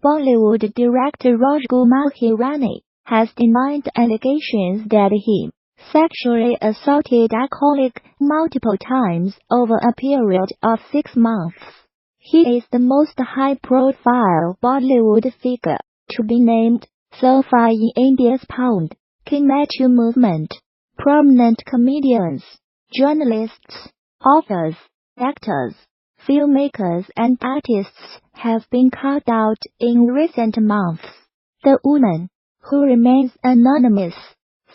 Bollywood director Rajkumar Hirani has denied allegations that he sexually assaulted a colleague multiple times over a period of 6 months. He is the most high-profile Bollywood figure to be named so far in India's Pound King Me movement. Prominent comedians, journalists, authors, actors, filmmakers and artists have been called out in recent months. The woman, who remains anonymous,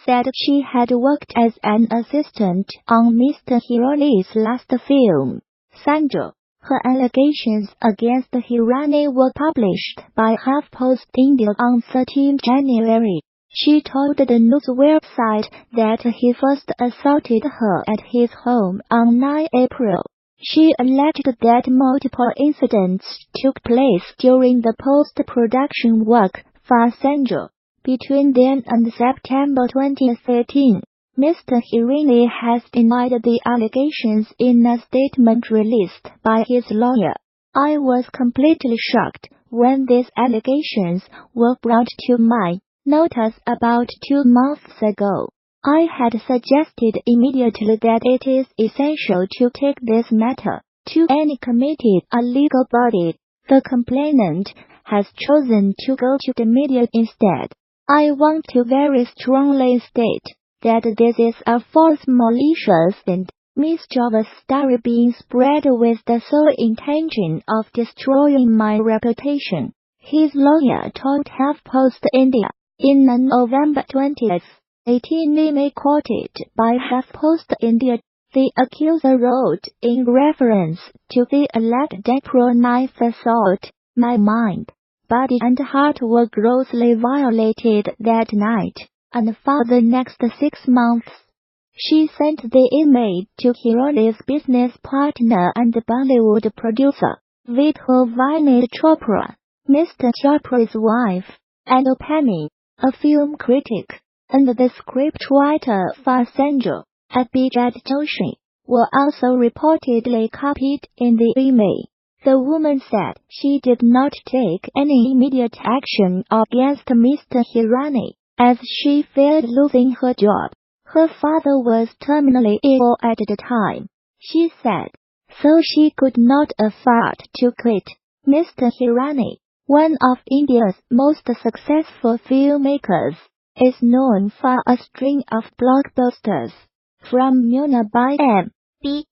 said she had worked as an assistant on Mr. Hirani's last film, Sanjay. Her allegations against Hirani were published by HuffPost India on 13 January. She told the news website that he first assaulted her at his home on 9 April. She alleged that multiple incidents took place during the post-production work for Sanjay. Between then and September 2013, Mr. Hirani has denied the allegations in a statement released by his lawyer. I was completely shocked when these allegations were brought to my notice about 2 months ago. I had suggested immediately that it is essential to take this matter to any committed or legal body. The complainant has chosen to go to the media instead. I want to very strongly state that this is a false, malicious and mischievous story being spread with the sole intention of destroying my reputation, his lawyer told HuffPost India. In a November 2018 email quoted by HuffPost India, the accuser wrote in reference to the alleged April 9 assault, "My mind, body and heart were grossly violated that night, and for the next 6 months." She sent the email to Hirani's business partner and Bollywood producer, Vinod Chopra, Mr. Chopra's wife, and Penny, a film critic, and the scriptwriter for Sanjay, Abhijit Joshi, were also reportedly copied in the email. The woman said she did not take any immediate action against Mr. Hirani, as she feared losing her job. Her father was terminally ill at the time, she said, so she could not afford to quit. Mr. Hirani, one of India's most successful filmmakers, is known for a string of blockbusters, from Muna by M.B.B.S.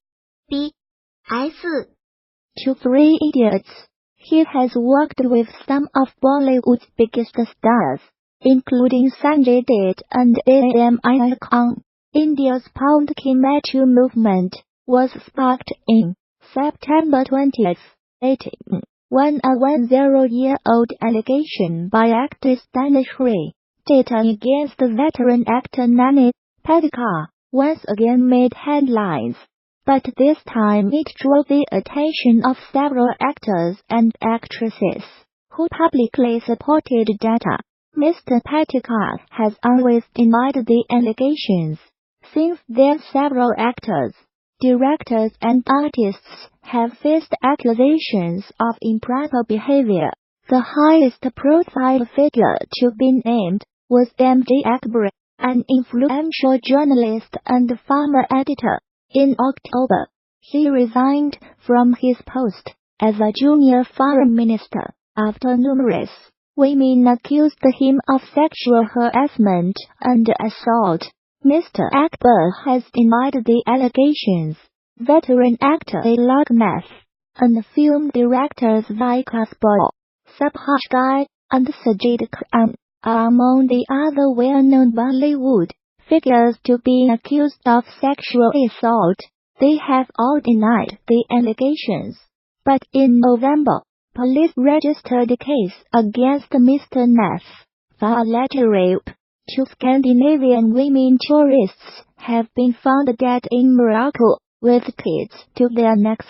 to 3 Idiots. He has worked with some of Bollywood's biggest stars, including Sanjay Dutt and Ami Khan. India's Pound King Me movement was sparked in September 2018, when a 10-year-old allegation by actress Tanushree Dutt against veteran actor Nani Patekar once again made headlines. But this time it drew the attention of several actors and actresses who publicly supported Dutt. Mr. Patekar has always denied the allegations. Since then, several actors, directors and artists have faced accusations of improper behavior. The highest profile figure to be named was M.J. Akbar, an influential journalist and former editor. In October, he resigned from his post as a junior foreign minister after numerous women accused him of sexual harassment and assault. Mr. Akbar has denied the allegations. Veteran actor Alok Nath and film directors Vikas Bal, Subhash Ghai, and Sajid Khan are among the other well-known Bollywood figures to be accused of sexual assault. They have all denied the allegations. But in November, police registered a case against Mr. Nath for alleged rape. 2 Scandinavian women tourists have been found dead in Morocco, with kids to their necks.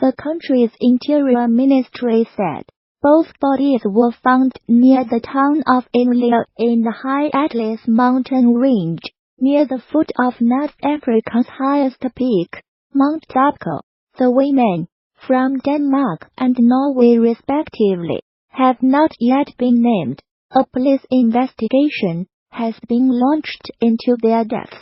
The country's Interior Ministry said both bodies were found near the town of Imlia in the high Atlas mountain range, near the foot of North Africa's highest peak, Mount Topko. The women, from Denmark and Norway respectively, have not yet been named. A police investigation has been launched into their deaths.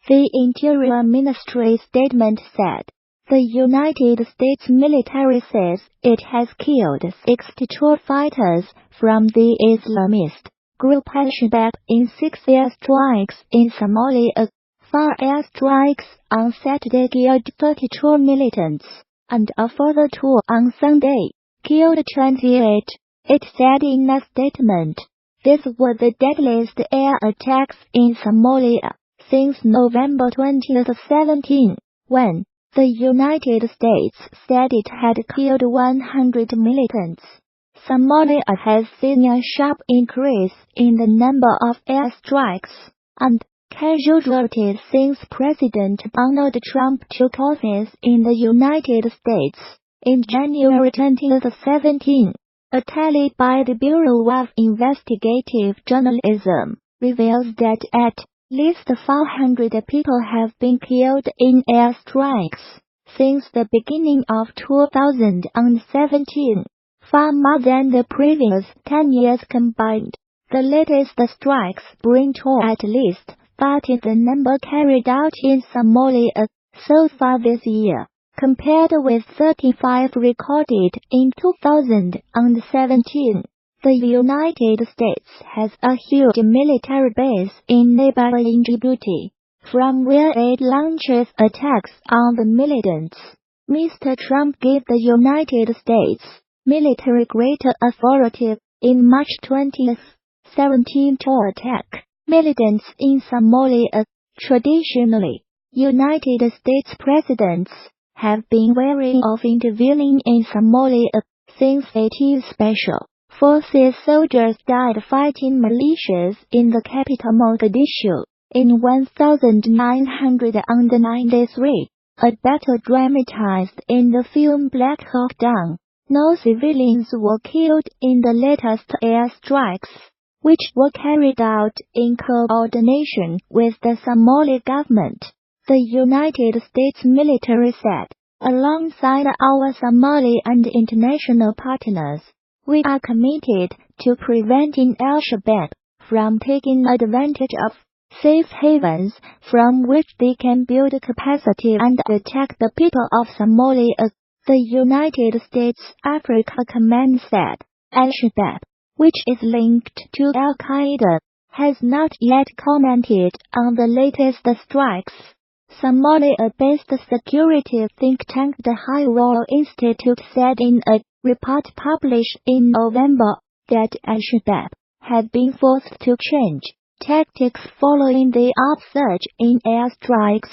The Interior Ministry statement said, the United States military says it has killed 62 fighters from the Islamist group Al-Shabaab in 6 airstrikes in Somalia. 4 airstrikes on Saturday killed 32 militants, and a further 2 on Sunday killed 28, it said in a statement. These were the deadliest air attacks in Somalia since November 2017, when the United States said it had killed 100 militants. Somalia has seen a sharp increase in the number of airstrikes and casualties since President Donald Trump took office in the United States in January 2017. A tally by the Bureau of Investigative Journalism reveals that at least 400 people have been killed in airstrikes since the beginning of 2017, far more than the previous 10 years combined. The latest strikes bring to at least 30 the number carried out in Somalia so far this year, compared with 35 recorded in 2017. The United States has a huge military base in neighboring Djibouti, from where it launches attacks on the militants. Mr. Trump gave the United States military greater authority in March 2017 to attack militants in Somalia. Traditionally, United States presidents have been wary of intervening in Somalia since 80 Special Forces soldiers died fighting militias in the capital Mogadishu in 1993, a battle dramatized in the film Black Hawk Down. No civilians were killed in the latest airstrikes, which were carried out in coordination with the Somali government, the United States military said. Alongside our Somali and international partners, we are committed to preventing Al-Shabaab from taking advantage of safe havens from which they can build capacity and attack the people of Somalia, the United States Africa Command said. Al-Shabaab, which is linked to Al-Qaeda, has not yet commented on the latest strikes. Somalia-based security think tank the High Royal Institute said in a report published in November that Al-Shabaab had been forced to change tactics following the upsurge in airstrikes.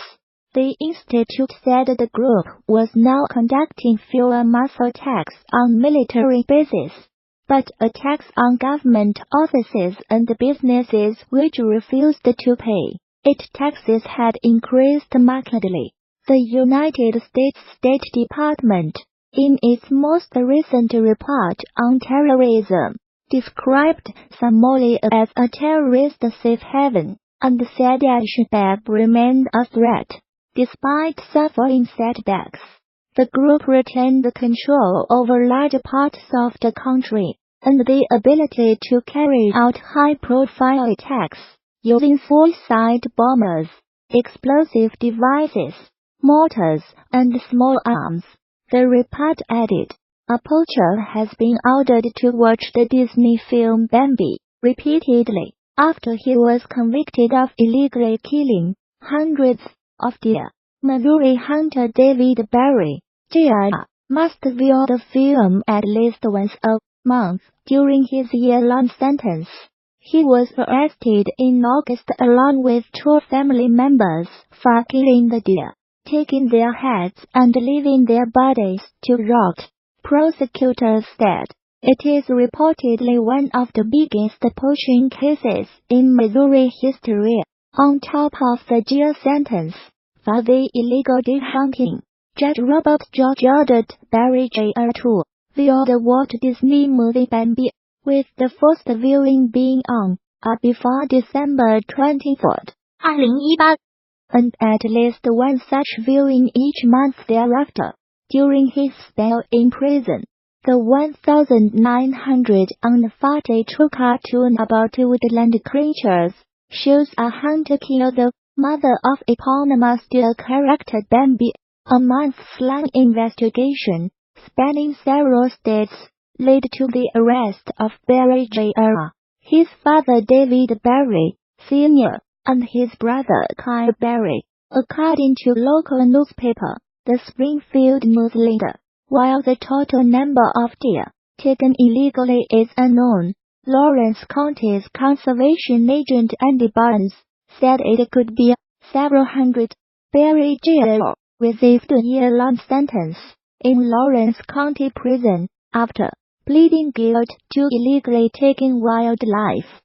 The institute said the group was now conducting fewer mass attacks on military bases, but attacks on government offices and businesses which refused to pay its taxes had increased markedly. The United States State Department, in its most recent report on terrorism, described Somalia as a terrorist safe haven, and said Al-Shabaab remained a threat. Despite suffering setbacks, the group retained control over large parts of the country, and the ability to carry out high-profile attacks using suicide bombers, explosive devices, mortars, and small arms. The report added, a poacher has been ordered to watch the Disney film Bambi repeatedly after he was convicted of illegally killing hundreds of deer. Missouri hunter David Barry, Jr., must view the film at least once a month during his year-long sentence. He was arrested in August along with 2 family members for killing the deer, taking their heads and leaving their bodies to rot. Prosecutors said it is reportedly one of the biggest poaching cases in Missouri history. On top of the jail sentence for the illegal deer hunting, Judge Robert George ordered Barry Jr. to view the Walt Disney movie Bambi, with the first viewing being on or before December 24, 2018, and at least one such viewing each month thereafter, during his spell in prison. The 1900 unfarted true cartoon about woodland creatures shows a hunter kill the mother of eponymous dual character Bambi. A months-long investigation, spanning several states, led to the arrest of Barry Jr., his father David Barry, Sr., and his brother Kyle Barry. According to local newspaper, the Springfield News Leader, while the total number of deer taken illegally is unknown, Lawrence County's conservation agent Andy Barnes said it could be several hundred. Barry Jr. received a year-long sentence in Lawrence County Prison after pleading guilty to illegally taking wildlife.